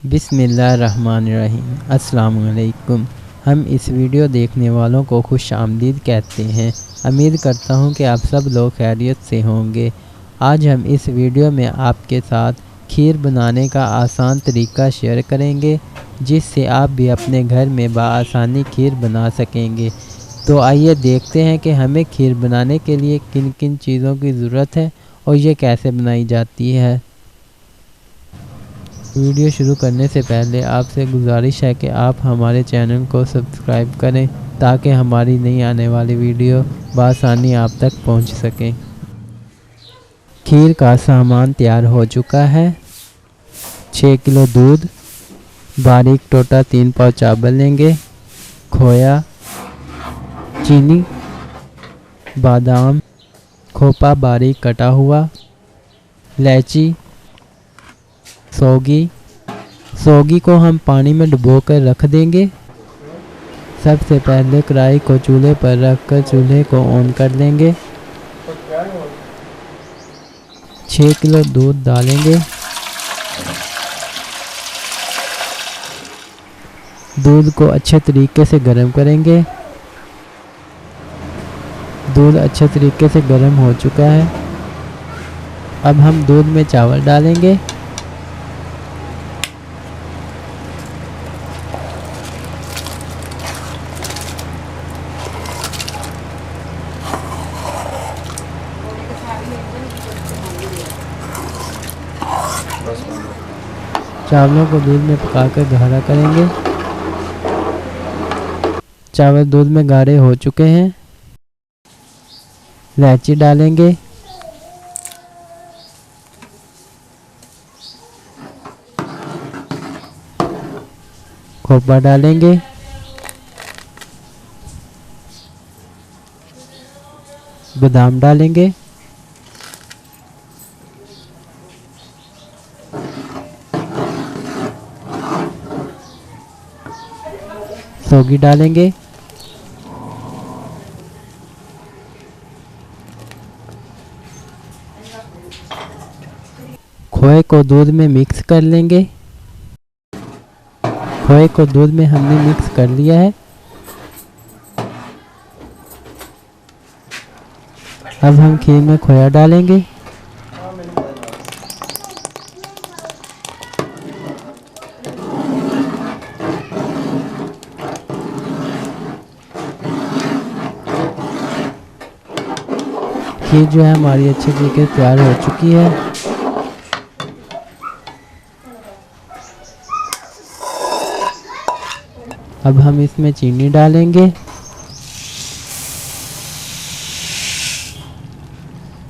बिस्मिल्लाहिर्रहमानिर्रहीम। अस्सलाम वालेकुम। हम इस वीडियो देखने वालों को खुश आमदीद कहते हैं। उम्मीद करता हूं कि आप सब लोग खैरियत से होंगे। आज हम इस वीडियो में आपके साथ खीर बनाने का आसान तरीका शेयर करेंगे, जिससे आप भी अपने घर में बआसानी खीर बना सकेंगे। तो आइए देखते हैं कि हमें खीर बनाने के लिए किन किन चीज़ों की ज़रूरत है और ये कैसे बनाई जाती है। वीडियो शुरू करने से पहले आपसे गुजारिश है कि आप हमारे चैनल को सब्सक्राइब करें, ताकि हमारी नई आने वाली वीडियो बआसानी आप तक पहुंच सके। खीर का सामान तैयार हो चुका है। 6 किलो दूध, बारीक टोटा 3 पाव चावल लेंगे, खोया, चीनी, बादाम, खोपा बारीक कटा हुआ, इलायची, सौगी को हम पानी में डुबोकर रख देंगे। सबसे पहले कढ़ाई को चूल्हे पर रखकर चूल्हे को ऑन कर लेंगे। 6 किलो दूध डालेंगे। दूध को अच्छे तरीके से गर्म करेंगे। दूध अच्छे तरीके से गर्म हो चुका है। अब हम दूध में चावल डालेंगे। चावलों को दूध में पकाकर गाढ़ा करेंगे। चावल दूध में गाढ़े हो चुके हैं। इलायची डालेंगे। खोपा डालेंगे। बादाम डालेंगे। सौगी डालेंगे। खोए को दूध में मिक्स कर लेंगे। खोए को दूध में हमने मिक्स कर लिया है। अब हम खीर में खोया डालेंगे। खीर जो है हमारी अच्छे तरीके से तैयार हो चुकी है। अब हम इसमें चीनी डालेंगे।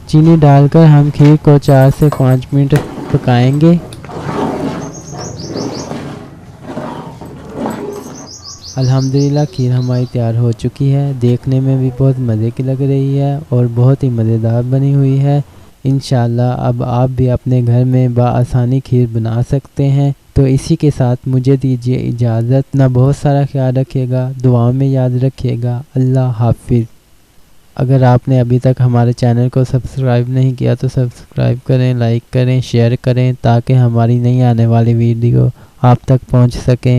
चीनी डालकर हम खीर को 4 से 5 मिनट पकाएंगे। अल्हम्दुलिल्लाह खीर हमारी तैयार हो चुकी है। देखने में भी बहुत मज़े की लग रही है और बहुत ही मज़ेदार बनी हुई है। इंशाल्लाह अब आप भी अपने घर में बआसानी खीर बना सकते हैं। तो इसी के साथ मुझे दीजिए इजाज़त। ना बहुत सारा ख्याल रखिएगा, दुआओं में याद रखिएगा। अल्लाह हाफिज़। अगर आपने अभी तक हमारे चैनल को सब्सक्राइब नहीं किया तो सब्सक्राइब करें, लाइक करें, शेयर करें, ताकि हमारी नई आने वाली वीडियो आप तक पहुंच सकें।